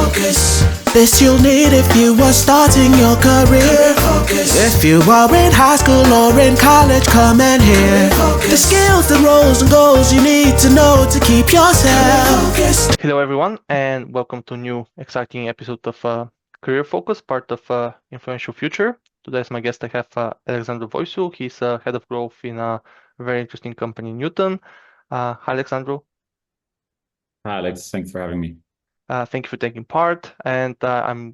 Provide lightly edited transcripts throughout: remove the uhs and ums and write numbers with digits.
focus. This you'll need if you are starting your career focus. If you are in high school or in college, come and hear the skills, the roles and goals you need to know to keep yourself focused. Hello everyone, and welcome to a new exciting episode of Career Focus, part of Influential Future. Today's my guest I have Alexandru Voicu. He's head of growth in a very interesting company, Newton. Hi Alexandru. Hi, Alex. Thanks for having me. Thank you for taking part, and I'm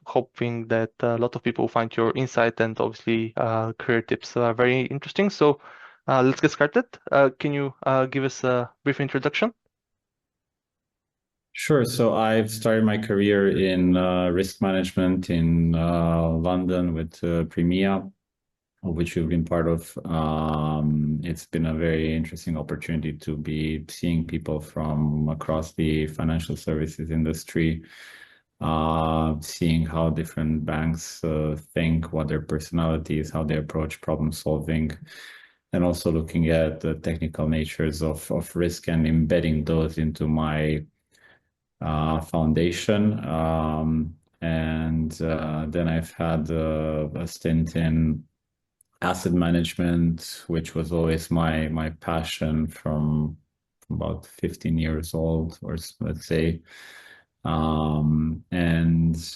hoping that a lot of people find your insight and obviously career tips very interesting. So let's get started. Can you give us a brief introduction? Sure. So I've started my career in risk management in London with Premia, of which we've been part of. It's been a very interesting opportunity to be seeing people from across the financial services industry, seeing how different banks think, what their personality is, how they approach problem solving, and also looking at the technical natures of risk and embedding those into my foundation. And then I've had a stint in asset management, which was always my passion from about 15 years old, or let's say. And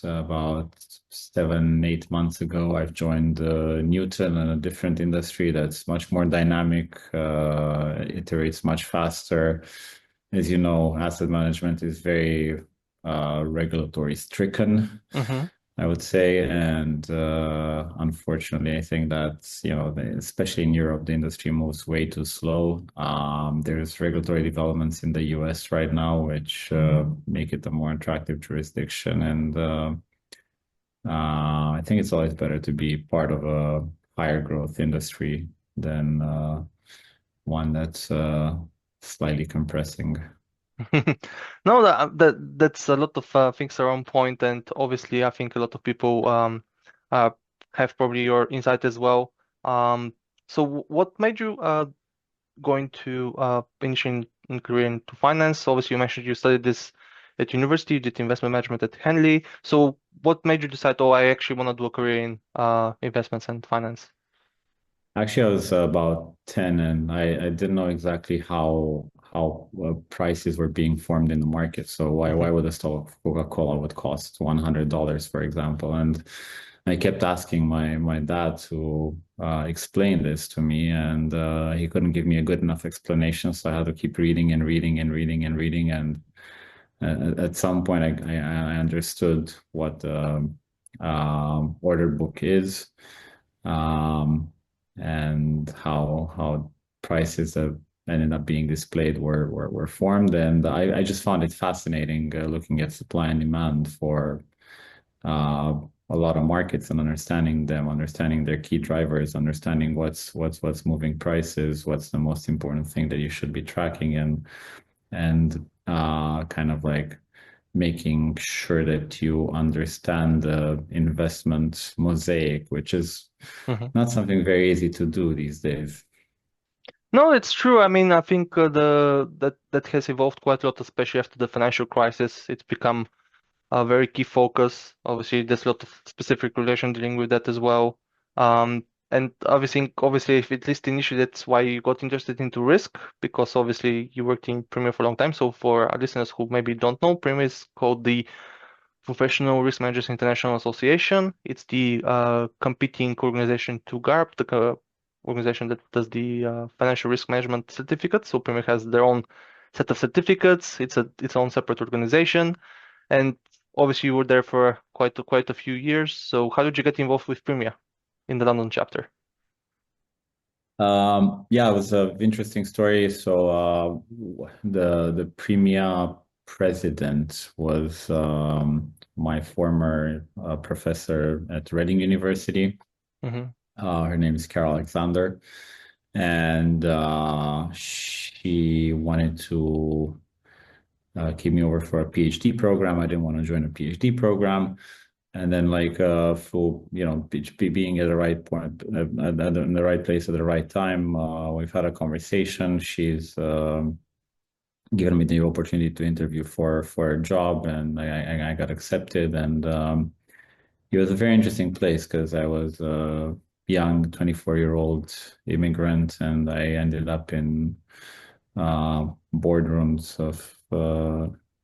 about 7, 8 months ago, I've joined Newton in a different industry that's much more dynamic, iterates much faster. As you know, asset management is very regulatory stricken, I would say. And unfortunately, I think that, especially in Europe, the industry moves way too slow. There's regulatory developments in the US right now, which make it a more attractive jurisdiction. And I think it's always better to be part of a higher growth industry than one that's slightly compressing. No, that's a lot of things are on point, and obviously, I think a lot of people have probably your insight as well. So, what made you going to initially in career into finance? Obviously, you mentioned you studied this at university, you did investment management at Henley. So, what made you decide, oh, I actually want to do a career in investments and finance? Actually, I was about 10, and I didn't know exactly how prices were being formed in the market. So why would a stall of Coca-Cola would cost $100, for example? And I kept asking my dad to explain this to me, and he couldn't give me a good enough explanation. So I had to keep reading and reading and reading and reading. And at some point, I understood what order book is. And how prices have ended up being displayed were formed. And I just found it fascinating looking at supply and demand for a lot of markets and understanding them, understanding their key drivers, understanding what's moving prices, what's the most important thing that you should be tracking, and kind of like making sure that you understand the investment mosaic, which is not something very easy to do these days. No, it's true. I mean, I think that has evolved quite a lot, especially after the financial crisis. It's become a very key focus. Obviously, there's a lot of specific regulation dealing with that as well. And obviously, if at least initially, that's why you got interested into risk, because obviously you worked in Premier for a long time. So for our listeners who maybe don't know, Premier is called the Professional Risk Managers International Association. It's the competing organization to GARP, the organization that does the financial risk management certificate. So Premier has their own set of certificates. It's its own separate organization, and obviously you were there for quite a few years. So how did you get involved with Premier in the London chapter? Yeah, it was an interesting story. So the Premier president was my former professor at Reading University. Her name is Carol Alexander, and she wanted to keep me over for a PhD program. I didn't want to join a PhD program. And then for, being at the right point, in the right place at the right time, we've had a conversation. She's given me the opportunity to interview for a job, and I got accepted. And it was a very interesting place because I was a young 24-year-old immigrant, and I ended up in boardrooms of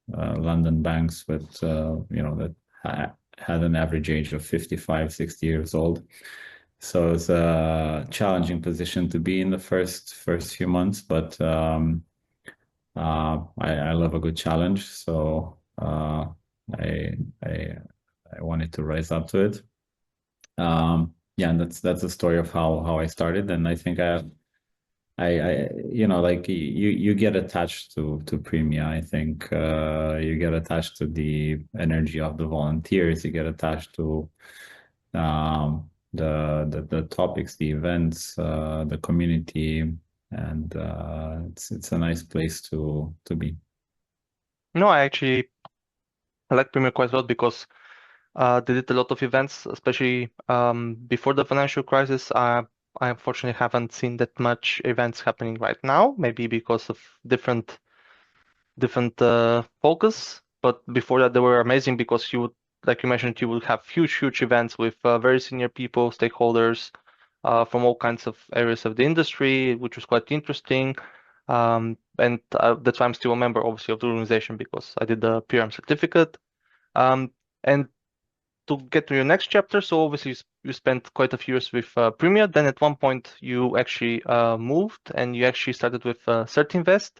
London banks with that had an average age of 55, 60 years old. So it's a challenging position to be in the first few months, but I love a good challenge, so I I I wanted to rise up to it. Yeah, and that's the story of how I started, and I think like you get attached to Premia. I think you get attached to the energy of the volunteers. You get attached to the topics, the events, the community, and it's a nice place to be. No, I like Premier quite a lot because they did a lot of events, especially before the financial crisis. I unfortunately haven't seen that much events happening right now, maybe because of different focus. But before that, they were amazing because you would, like you mentioned, you would have huge events with very senior people, stakeholders from all kinds of areas of the industry, which was quite interesting. And that's why I'm still a member, obviously, of the organization because I did the PRM certificate. And to get to your next chapter, so obviously you spent quite a few years with Premier. Then at one point you actually moved and you actually started with CertInvest.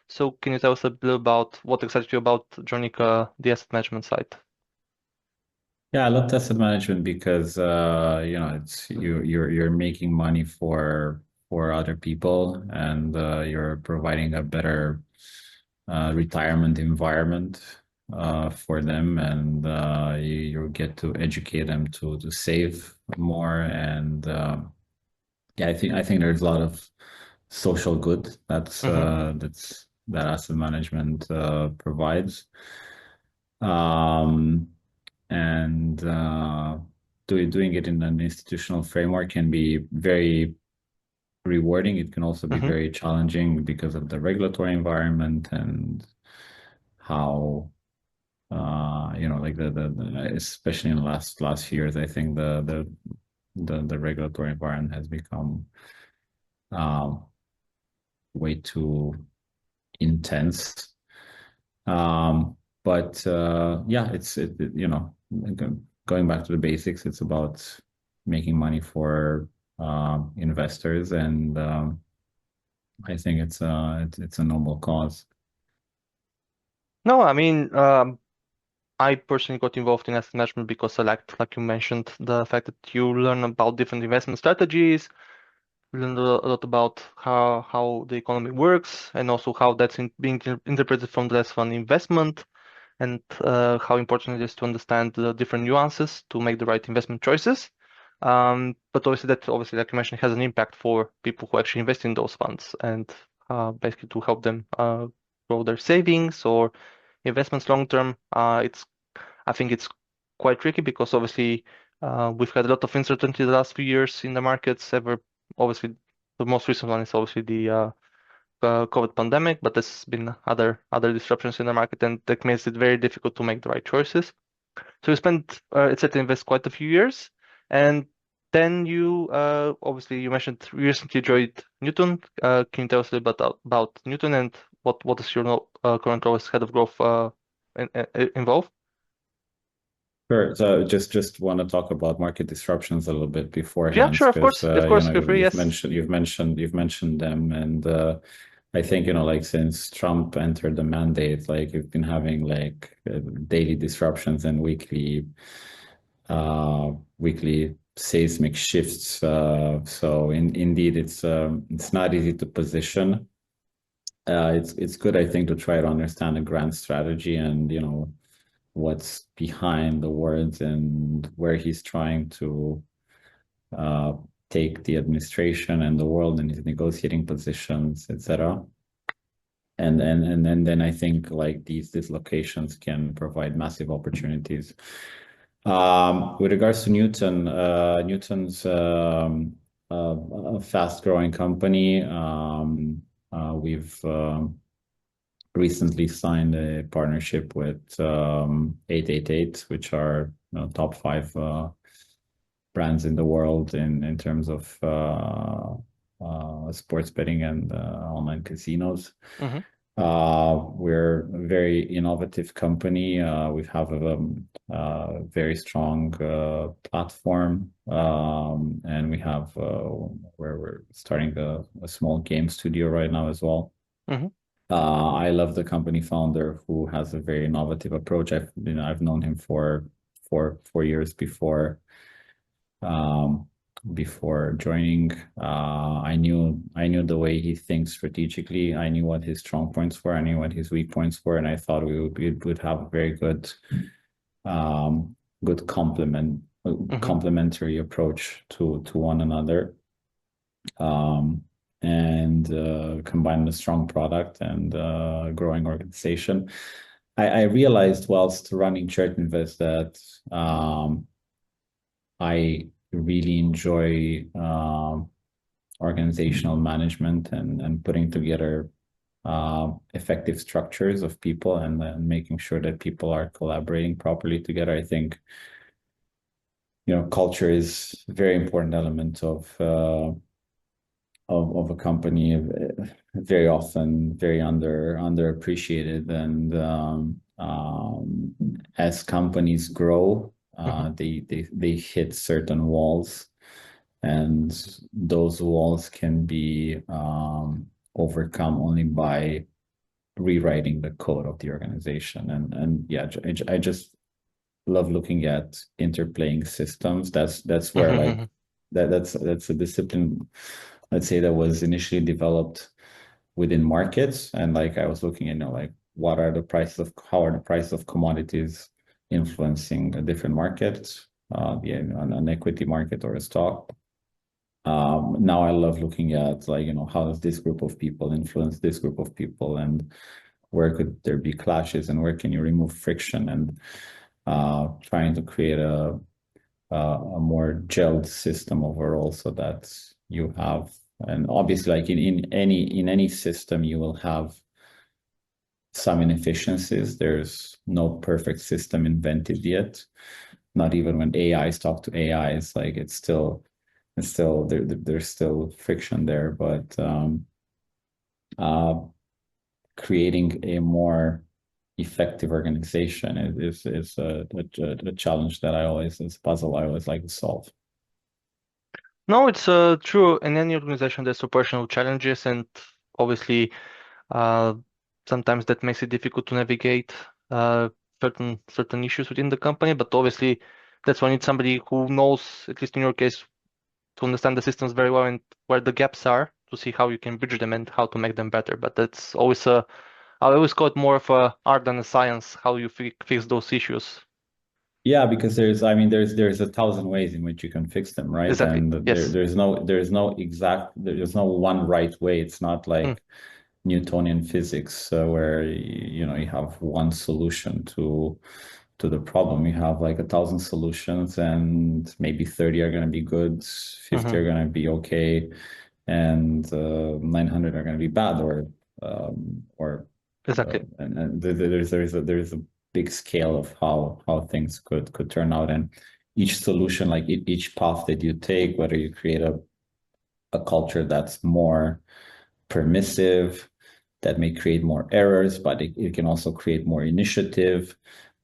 So can you tell us a bit about what excited you about joining the asset management side? Yeah, I love asset management because it's you're making money for other people, and you're providing a better retirement environment for them, and you get to educate them to save more. And yeah, I think there's a lot of social good Mm-hmm. that asset management provides. Um, and doing it in an institutional framework can be very rewarding. It can also be Mm-hmm. very challenging because of the regulatory environment and how like especially in the last few years, I think the regulatory environment has become uh, way too intense. But yeah, going back to the basics, it's about making money for investors, and I think it's a noble cause. No, I mean, I personally got involved in asset management because I liked, like you mentioned, the fact that you learn about different investment strategies, learn a lot about how the economy works, and also how that's being interpreted from the less fund investment, and how important it is to understand the different nuances to make the right investment choices. But obviously, like you mentioned, has an impact for people who actually invest in those funds and basically to help them grow their savings or investments long term. I think it's quite tricky because obviously we've had a lot of uncertainty the last few years in the markets. Obviously, the most recent one is obviously the COVID pandemic, but there's been other disruptions in the market, and that makes it very difficult to make the right choices. So you spent at Set Invest quite a few years, and then you obviously you mentioned you recently joined Newton. Can you tell us a little bit about Newton and what is your current role as head of growth involved? Sure. So just want to talk about market disruptions a little bit Yeah, beforehand, sure, because of course, feel free. you've Yes. mentioned them, and I think like since Trump entered the mandate, like you've been having like daily disruptions and weekly seismic shifts. So indeed, it's not easy to position. It's good, I think, to try to understand a grand strategy and what's behind the words and where he's trying to uh, take the administration and the world and his negotiating positions, etc. And then I think like these dislocations can provide massive opportunities. With regards to Newton's a fast-growing company. We've recently signed a partnership with 888, which are top five brands in the world in terms of sports betting and online casinos. Mm-hmm. We're a very innovative company. We have a very strong platform, and we have where we're starting a small game studio right now as well. Mm-hmm. I love the company founder who has a very innovative approach. I've known him for 4 years before joining. I knew the way he thinks strategically. I knew what his strong points were. I knew what his weak points were, and I thought we would have a very good complementary approach to one another. And combine a strong product and growing organization. I realized whilst running Church Invest that I really enjoy organizational management and putting together effective structures of people and then making sure that people are collaborating properly together. I think culture is a very important element of a company, very often very underappreciated, and as companies grow, they hit certain walls, and those walls can be overcome only by rewriting the code of the organization. And yeah, I just love looking at interplaying systems. That's where like that's a discipline, let's say, that was initially developed within markets. And like I was looking at, like how are the prices of commodities influencing a different market, an equity market or a stock. Now I love looking at like, how does this group of people influence this group of people, and where could there be clashes, and where can you remove friction, and trying to create a more gelled system overall, so that you have, and obviously like in any system you will have some inefficiencies. There's no perfect system invented yet. Not even when AIs talk to AIs, like it's still there's still friction there, but creating a more effective organization is a challenge that it's a puzzle I always like to solve. No, it's true. In any organization, there's operational challenges, and obviously, sometimes that makes it difficult to navigate certain issues within the company. But obviously, that's why you need somebody who knows, at least in your case, to understand the systems very well and where the gaps are, to see how you can bridge them and how to make them better. But that's always I always call it more of a art than a science, how you fix those issues. Yeah, because there's 1,000 ways in which you can fix them, right? Exactly. And Yes. there's no one right way. It's not like Newtonian physics, where you have one solution to the problem. You have like 1,000 solutions, and maybe 30 are going to be good, 50 are going to be okay, and 900 are going to be bad, or Exactly. and there's a big scale of how things could turn out, and each solution, like each path that you take, whether you create a culture that's more permissive, that may create more errors, but it can also create more initiative.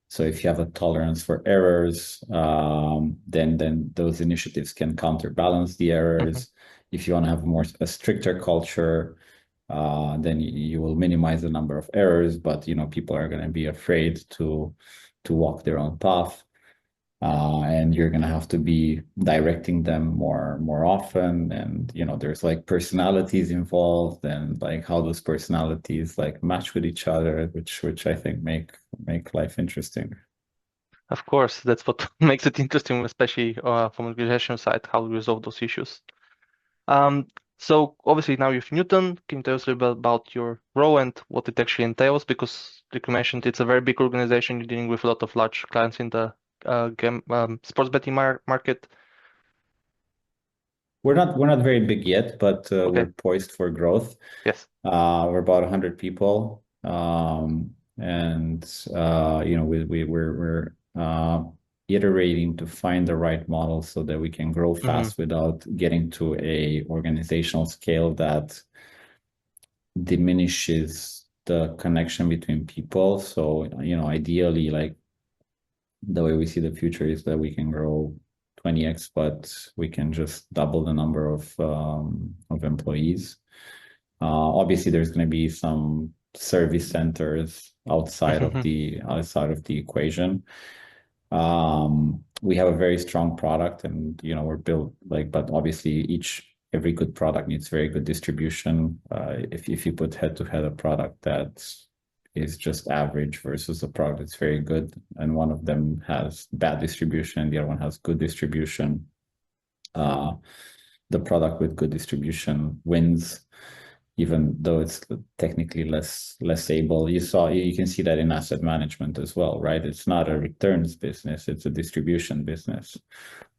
So if you have a tolerance for errors, then those initiatives can counterbalance the errors. If you want to have a stricter culture, then you will minimize the number of errors, but people are going to be afraid to walk their own path, and you're going to have to be directing them more often. And there's like personalities involved, and like how those personalities like match with each other, which I think make life interesting. Of course, that's what makes it interesting, especially from the organization side, how to resolve those issues. So obviously now you've Newton. Can you tell us a little bit about your role and what it actually entails? Because like you mentioned, it's a very big organization. You're dealing with a lot of large clients in the game sports betting market. We're not very big yet, but Okay. we're poised for growth. Yes. We're about 100 people. We're iterating to find the right model so that we can grow fast without getting to a organizational scale that diminishes the connection between people. So, ideally, like the way we see the future is that we can grow 20x, but we can just double the number of employees. Obviously, there's going to be some service centers outside of the equation. We have a very strong product, and we're built but obviously every good product needs very good distribution. If you put head to head a product that is just average versus a product that's very good, and one of them has bad distribution and the other one has good distribution, the product with good distribution wins, even though it's technically less able. You can see that in asset management as well, right? It's not a returns business, it's a distribution business.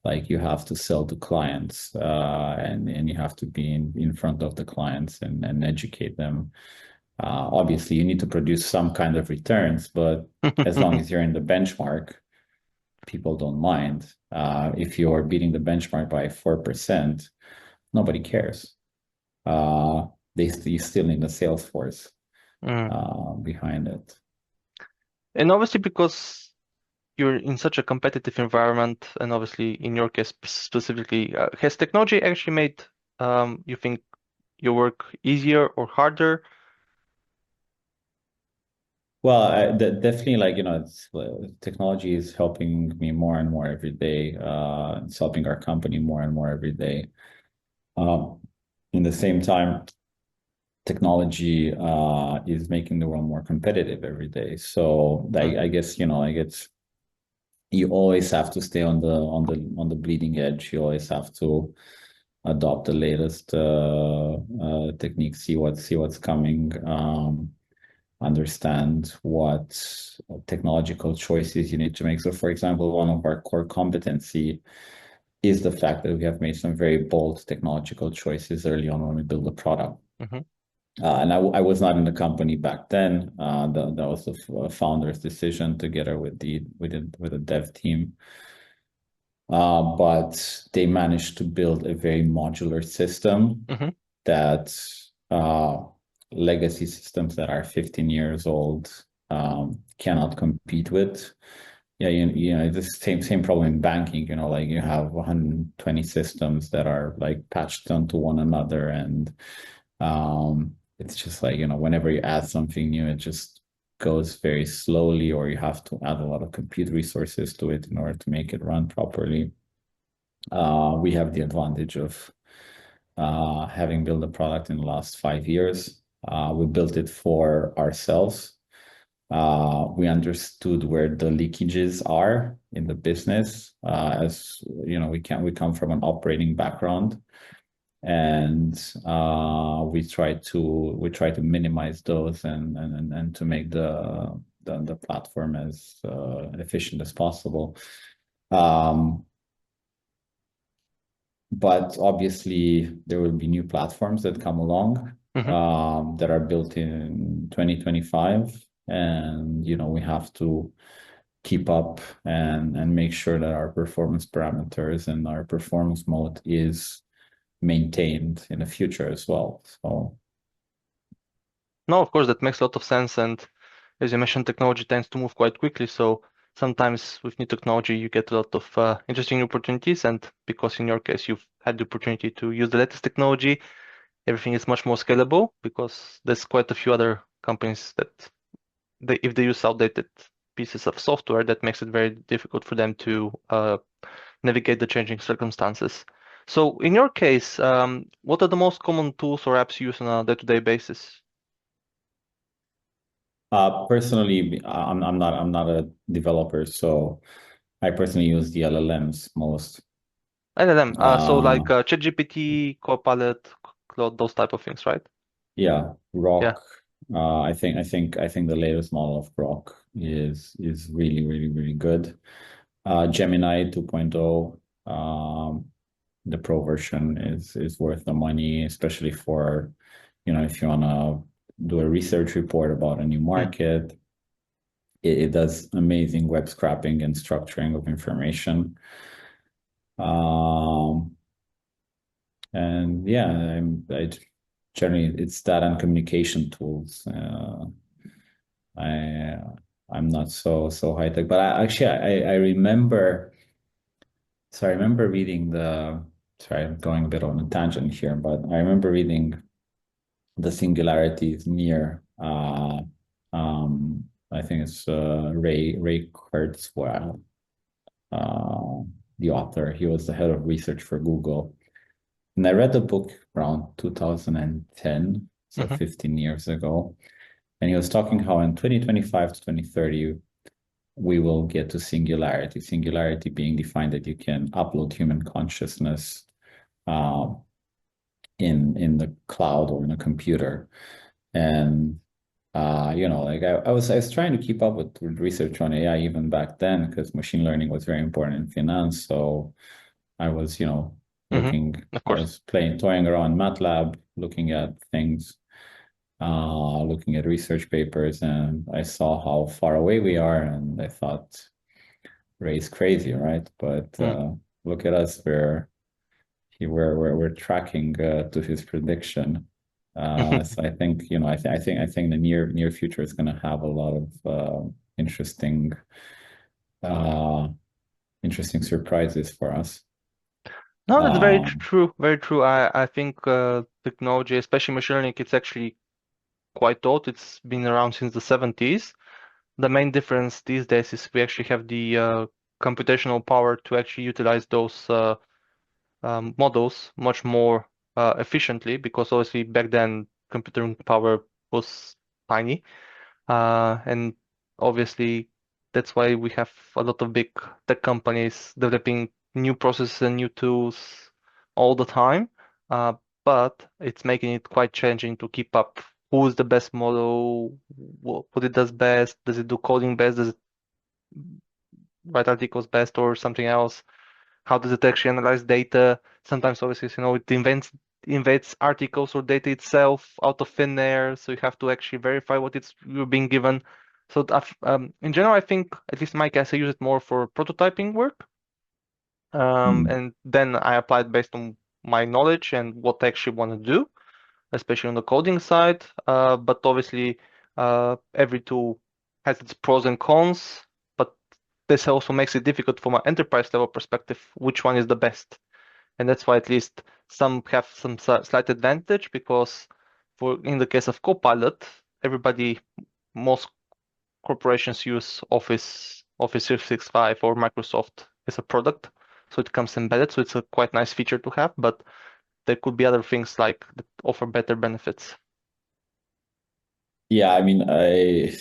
Like, you have to sell to clients, and you have to be in front of the clients and educate them. Obviously, you need to produce some kind of returns, but as long as you're in the benchmark, people don't mind. If you're beating the benchmark by 4%, nobody cares. You still need a sales force behind it. And obviously, because you're in such a competitive environment, and obviously in your case specifically, has technology actually made you think your work easier or harder? Well, definitely, technology is helping me more and more every day. It's helping our company more and more every day. In the same time, technology is making the world more competitive every day. So I guess you always have to stay on the bleeding edge. You always have to adopt the latest techniques, see what's coming, understand what technological choices you need to make. So, for example, one of our core competency is the fact that we have made some very bold technological choices early on when we build a product. And I was not in the company back then. That was the founder's decision together with the dev team. But they managed to build a very modular system that legacy systems that are 15 years old cannot compete with. Yeah, it's the same problem in banking. You have 120 systems that are patched onto one another, and it's just whenever you add something new, it just goes very slowly, or you have to add a lot of compute resources to it in order to make it run properly. We have the advantage of having built a product in the last 5 years. We built it for ourselves. We understood where the leakages are in the business. As we come from an operating background, and we try to minimize those and to make the platform as efficient as possible. But obviously, there will be new platforms that come along that are built in 2025, and we have to keep up and make sure that our performance parameters and our performance mode is maintained in the future as well. So no, of course, that makes a lot of sense. And as you mentioned, technology tends to move quite quickly. So sometimes with new technology, you get a lot of interesting opportunities. And because in your case, you've had the opportunity to use the latest technology, everything is much more scalable, because there's quite a few other companies that if they use outdated pieces of software, that makes it very difficult for them to navigate the changing circumstances. So in your case, what are the most common tools or apps you use on a day-to-day basis? Personally, I'm not a developer, so I personally use the LLMs most. LLM, so ChatGPT, Copilot, Claude, those type of things, right? Yeah, Grok. Yeah. I think the latest model of Grok is really, really, really good. Gemini 2.0, the pro version is worth the money, especially for if you want to do a research report about a new market. It does amazing web scraping and structuring of information. And yeah, I generally it's data and communication tools. I I'm not so high tech, but I remember. So I remember reading Sorry, I'm going a bit on a tangent here, but I remember reading the singularities near. I think it's Ray Kurzweil, the author. He was the head of research for Google. And I read the book around 2010, so Mm-hmm. 15 years ago. And he was talking how in 2025 to 2030, we will get to singularity. Singularity being defined that you can upload human consciousness in the cloud or in a computer. And like I was trying to keep up with research on AI even back then because machine learning was very important in finance. So I was, Mm-hmm. Of I course. was toying around MATLAB, looking at things, looking at research papers, and I saw how far away we are, and I thought, Ray's crazy, right? But Mm. look at us, we're tracking to his prediction. So I think, I think the near future is going to have a lot of interesting uh, interesting surprises for us. No, that's very Um, true. Very true. I think technology, especially machine learning, it's actually quite old. It's been around since the 70s. The main difference these days is we actually have the computational power to actually utilize those models much more efficiently because obviously back then computing power was tiny. And obviously that's why we have a lot of big tech companies developing new processes and new tools all the time. Uh, but it's making it quite challenging to keep up. Who is the best model? What it does best? Does it do coding best? Does it write articles best or something else? How does it actually analyze data? Sometimes, obviously, it invents articles or data itself out of thin air, so you have to actually verify what you're being given. So, in general, I think, at least in my case, I use it more for prototyping work, mm, and then I apply it based on my knowledge and what I actually want to do, especially on the coding side. But obviously, every tool has its pros and cons, but this also makes it difficult from an enterprise level perspective, which one is the best. And that's why at least some have some slight advantage because in the case of Copilot, most corporations use Office 365 or Microsoft as a product. So it comes embedded. So it's a quite nice feature to have, but there could be other things like that offer better benefits. yeah, I mean, I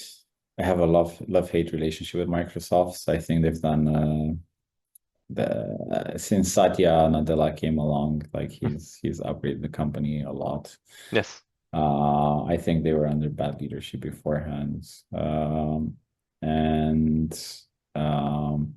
have a love-hate relationship with Microsoft. I think they've done since Satya Nadella came along, like he's upgraded the company a lot. Yes. I think they were under bad leadership beforehand. And um,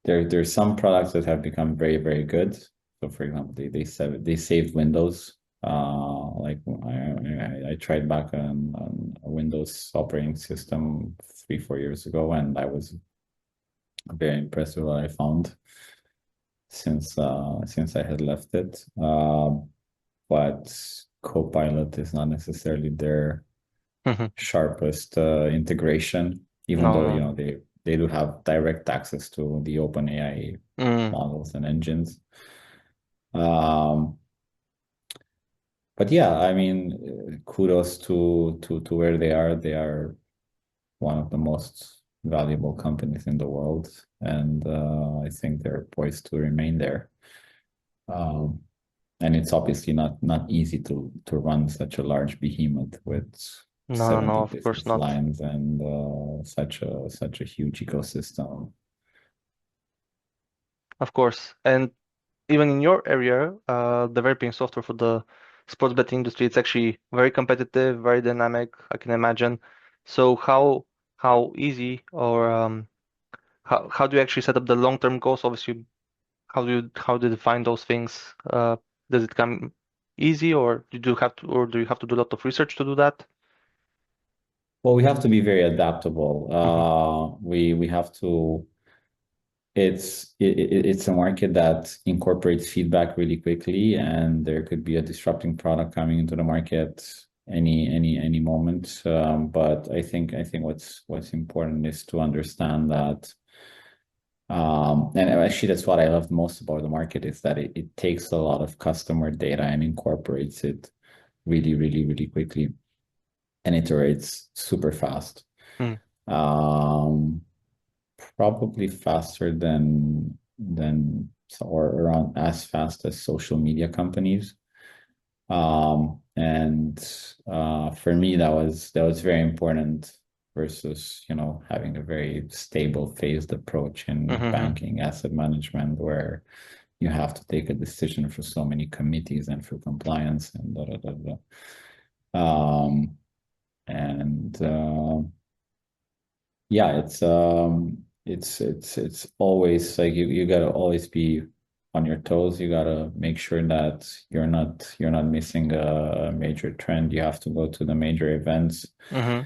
there's some products that have become very good. So for example, they saved Windows. Like I tried back on a Windows operating system 3-4 years ago, and I was very impressed with what I found since I had left it. But Copilot is not necessarily their Mhm. sharpest integration, even No, though no. they do have direct access to the OpenAI Mm. models and engines. Um, but yeah, I mean, kudos to where they are. They are one of the most valuable companies in the world, and I think they're poised to remain there. Um, and it's obviously not easy to run such a large behemoth with No, no, 70 no, of course business not. lines and such a huge ecosystem. Of course. And even in your area, developing software for the sports betting industry, it's actually very competitive, very dynamic, I can imagine. So how easy or how do you actually set up the long-term goals? Obviously, how do you define those things? Does it come? easy, or do you have to do a lot of research to do that? Well, we have to be very adaptable. Mm-hmm. We have to. It's a market that incorporates feedback really quickly, and there could be a disrupting product coming into the market any moment. But I think what's important is to understand that. And actually, that's what I love most about the market is that it takes a lot of customer data and incorporates it really, really, really quickly and iterates super fast. Mm. Um, Probably faster than or around as fast as social media companies. And For me, that was very important versus, having a very stable phased approach in Mm-hmm. banking, asset management, where you have to take a decision for so many committees and for compliance and da da da da. Um, and Yeah, it's always like you gotta always be on your toes. You gotta make sure that you're not missing a major trend. You have to go to the major events. Mm-hmm.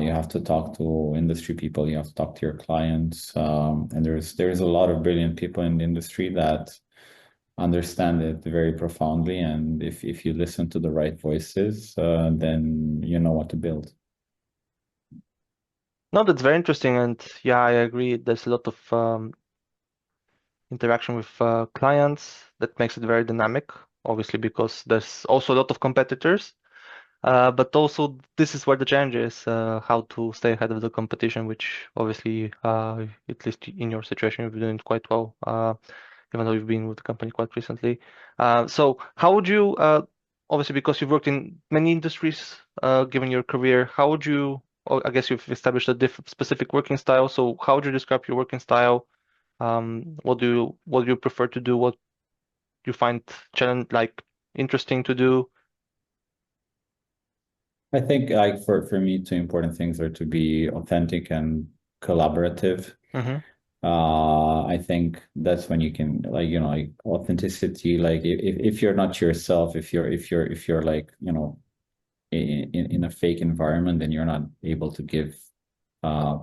You have to talk to industry people. You have to talk to your clients. And there's a lot of brilliant people in the industry that understand it very profoundly. And if you listen to the right voices, then you know what to build. No, that's very interesting, and yeah, I agree. There's a lot of interaction with clients that makes it very dynamic, obviously, because there's also a lot of competitors. But also, this is where the challenge is, how to stay ahead of the competition, which obviously, at least in your situation, you've been doing quite well, even though you've been with the company quite recently. So how would you, obviously, because you've worked in many industries, given your career, how would you, or I guess you've established a specific working style. So how would you describe your working style? What do you prefer to do? What do you find challenge like interesting to do? I think like for me, two important things are to be authentic and collaborative. Mm-hmm. I think that's when you can like authenticity. Like if you're not yourself, if you're like in a fake environment, then you're not able to give uh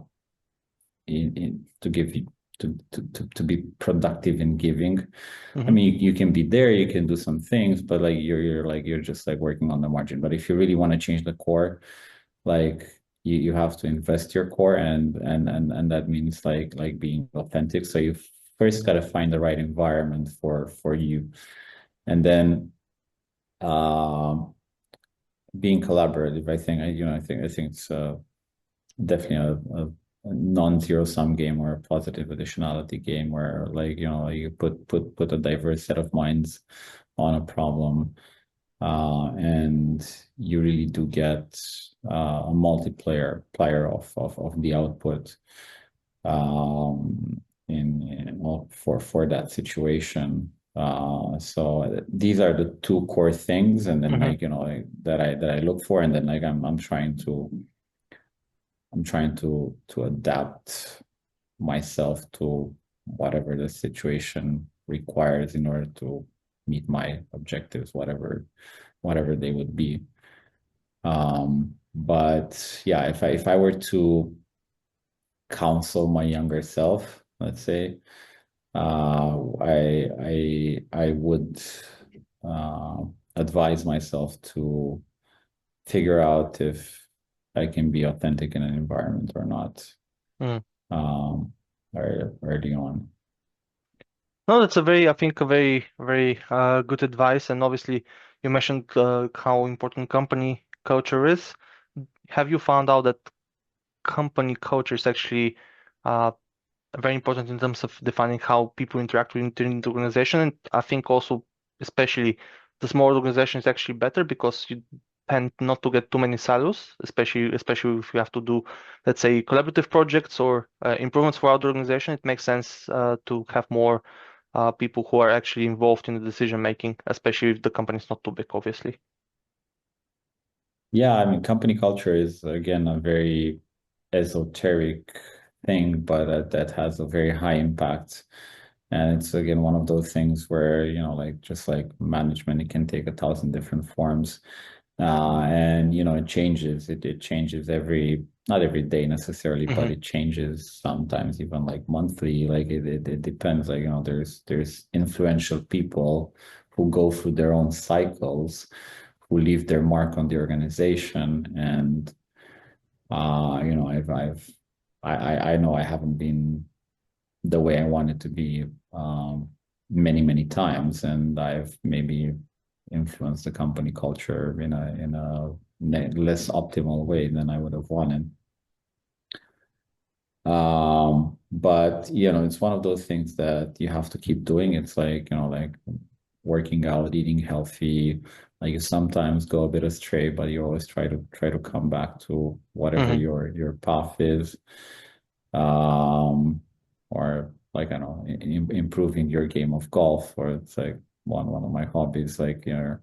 to give to be productive in giving. I Mm-hmm. mean, you can be there, you can do some things, but like you're just like working on the margin. But if you really want to change the core, like you have to invest your core and that means like being authentic. So you first got to find the right environment for you, and then um being collaborative. I think it's definitely a non-zero sum game or a positive additionality game where like you put a diverse set of minds on a problem, and you really do get a multiplayer player of the output, for that situation. So these are the two core things, and then Mm-hmm. like that I look for, and then like I'm trying to adapt myself to whatever the situation requires in order to meet my objectives, whatever they would be. But yeah, if I were to counsel my younger self, let's say, I would uh, advise myself to figure out if I can be authentic in an environment or not, Mm. um, early on. No, that's I think, a very, very good advice. And obviously, you mentioned how important company culture is. Have you found out that company culture is actually uh, very important in terms of defining how people interact within the organization? And I think also, especially the small organization is actually better because you tend not to get too many silos, especially if you have to do, let's say, collaborative projects or improvements for other organization. It makes sense to have more people who are actually involved in the decision making, especially if the company is not too big, obviously. Yeah, I mean, company culture is again a very esoteric thing, but that has a very high impact And it's again one of those things where, you know, like just like management, it can take 1,000 different forms. And you know, it changes. It changes not every day necessarily, but it changes sometimes even like monthly. Like it depends. Like, you know, there's influential people who go through their own cycles, who leave their mark on the organization. And you know, I know I haven't been the way I wanted to be many times, and I've maybe influenced the company culture in a less optimal way than I would have wanted. But you know, it's one of those things that you have to keep doing. It's like, you know, like working out, eating healthy. Like you sometimes go a bit astray, but you always try to come back to whatever your path is. Or like, I don't know, improving your game of golf, or it's like one of my hobbies. Like you're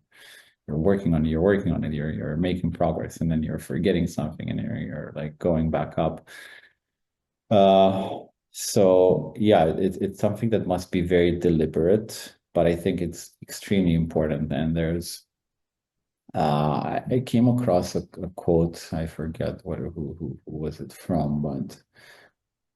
working on it, you're making progress, and then you're forgetting something, and you're like going back up. So yeah, it's something that must be very deliberate, but I think it's extremely important. And I came across a quote, I forget who was it from, but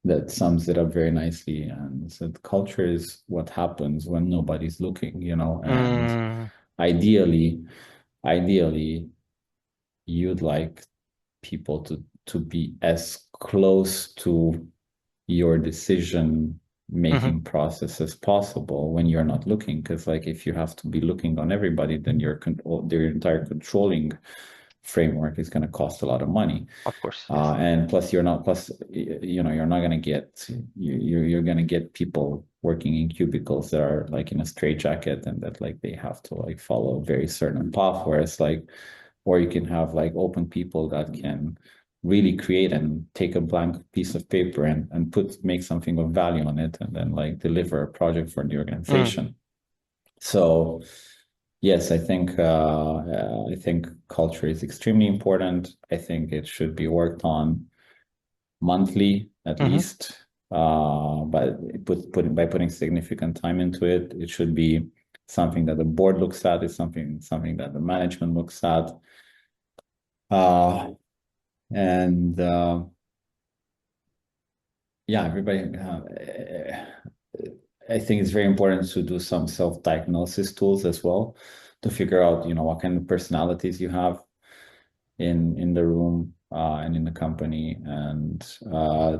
that sums it up very nicely. And it said, culture is what happens when nobody's looking, you know, and ideally, you'd like people to be as close to your decision making process as possible when you're not looking. Because like if you have to be looking on everybody, then their entire controlling framework is going to cost a lot of money. Of course. Yes. And plus you know, you're not going to get, you're going to get people working in cubicles that are like in a straitjacket, and that like they have to like follow a very certain path, whereas like, or you can have like open people that can really create and take a blank piece of paper and make something of value on it, and then like deliver a project for the organization. So yes, I think culture is extremely important. I think it should be worked on monthly at least. But by putting significant time into it, it should be something that the board looks at. It's something that the management looks at. And yeah, everybody. I think it's very important to do some self-diagnosis tools as well, to figure out, you know, what kind of personalities you have in the room and in the company, and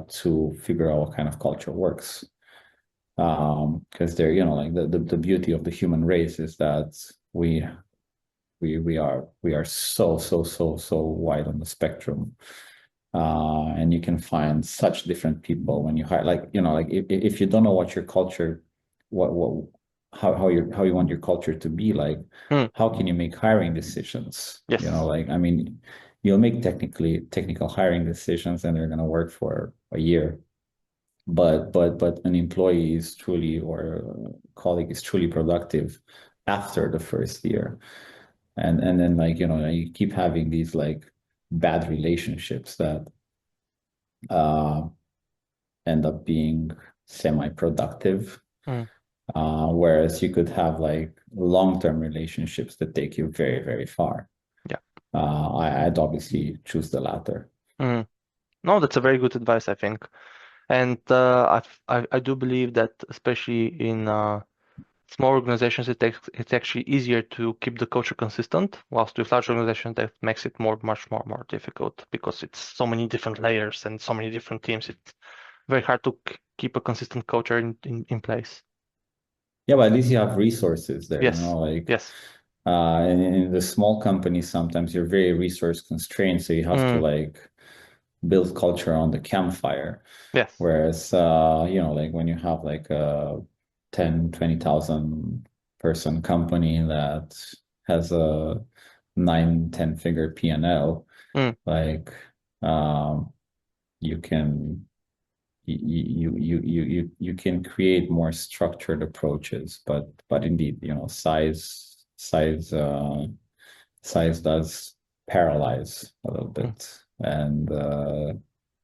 to figure out what kind of culture works. Because they're, you know, like the beauty of the human race is that we are so wide on the spectrum. And you can find such different people when you hire, like, you know, like if you don't know what your culture, how you want your culture to be like, how can you make hiring decisions? Yes. You know, like, I mean, you'll make technical hiring decisions, and they're going to work for a year. But an employee is truly, or a colleague is truly productive after the first year. And then, like, you know, you keep having these like bad relationships that end up being semi-productive. Whereas you could have like long-term relationships that take you very far. Yeah. I'd obviously choose the latter. No, that's a very good advice, I think. And I do believe that especially in small organizations, it's actually easier to keep the culture consistent, whilst with large organizations that makes it much more difficult, because it's so many different layers and so many different teams. It's very hard to keep a consistent culture in place. Yeah, but at least you have resources there, Yes. you know, like yes. And in the small companies, sometimes you're very resource constrained, so you have to like build culture on the campfire. Yes. Whereas, you know, like when you have like a 10, 20,000 person company that has a 9-10 figure P&L, like you can you can create more structured approaches, but indeed, you know, size does paralyze a little bit, and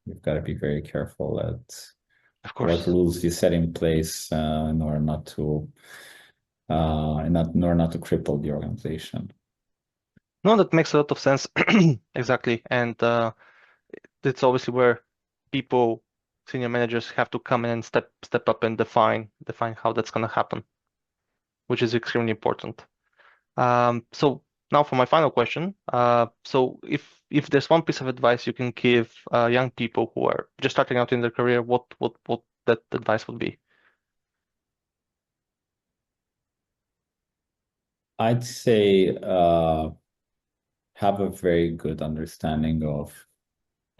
you've got to be very careful at Of what course. rules you set in place in order not to cripple the organization. No, that makes a lot of sense. Exactly. And it's obviously where people, senior managers have to come in and step up and define how that's gonna happen, which is extremely important. So now for my final question. So if there's one piece of advice you can give young people who are just starting out in their career, what that advice would be? I'd say have a very good understanding of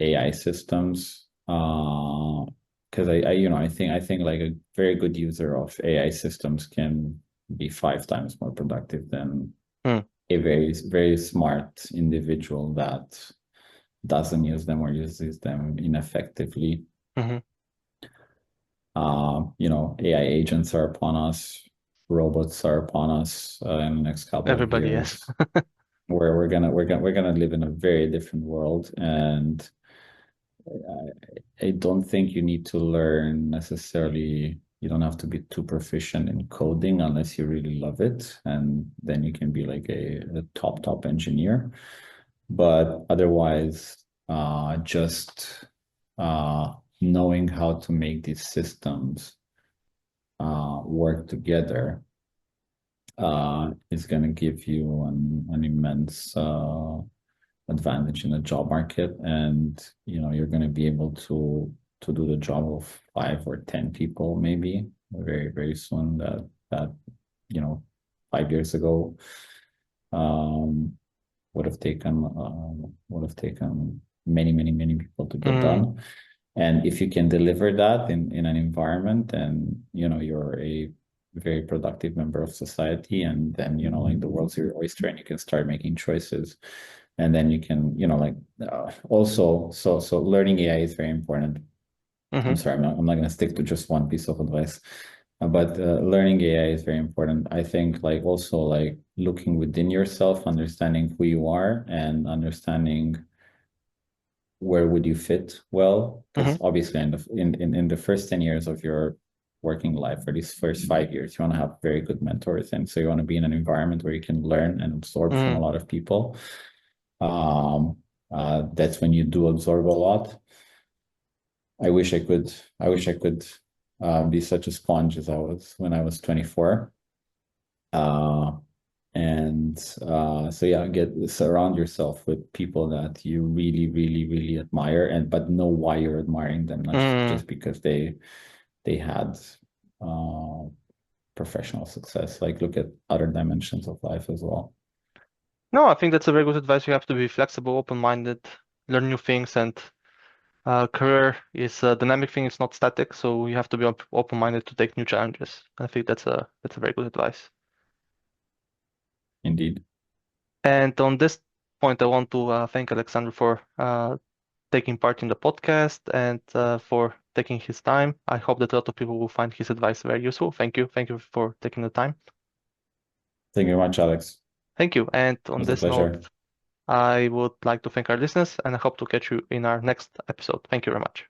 AI systems. Because I think like a very good user of AI systems can be 5 times more productive than Hmm. a very, very smart individual that doesn't use them or uses them ineffectively. Mm-hmm. AI agents are upon us, robots are upon us in the next couple of Everybody, yes. years, where we're gonna live in a very different world, and I don't think you need to learn necessarily. You don't have to be too proficient in coding unless you really love it, and then you can be like a top engineer. But otherwise, just knowing how to make these systems work together is going to give you an immense advantage in the job market, and you're going to be able to do the job of 5 or 10 people maybe very very soon. That 5 years ago um, would have taken many people to get Mm, done. And if you can deliver that in an environment, then you're a very productive member of society, and then like the world's your oyster, and you can start making choices. And then you can also, so learning AI is very important. mm-hmm. I'm sorry, I'm not going to stick to just one piece of advice, but learning AI is very important. I think like also like looking within yourself, understanding who you are, and understanding where would you fit well, Mm-hmm. because obviously in the first 10 years of your working life, or these first 5 years, you want to have very good mentors, and so you want to be in an environment where you can learn and absorb from a Mm. lot of people. That's when you do absorb a lot. I wish I could be such a sponge as I was when I was 24. uh and so yeah, surround yourself with people that you really, really, really admire, and but know why you're admiring them, not Mm. just because they had uh, professional success. Like look at other dimensions of life as well. No, I think that's a very good advice. You have to be flexible, open-minded, learn new things, and career is a dynamic thing. It's not static, so you have to be open-minded to take new challenges. I think that's a very good advice. Indeed. And on this point, I want to thank Alexandru for taking part in the podcast and for taking his time. I hope that a lot of people will find his advice very useful. Thank you. Thank you for taking the time. Thank you very much, Alex. Thank you. And It on was a this note, pleasure. I would like to thank our listeners, and I hope to catch you in our next episode. Thank you very much.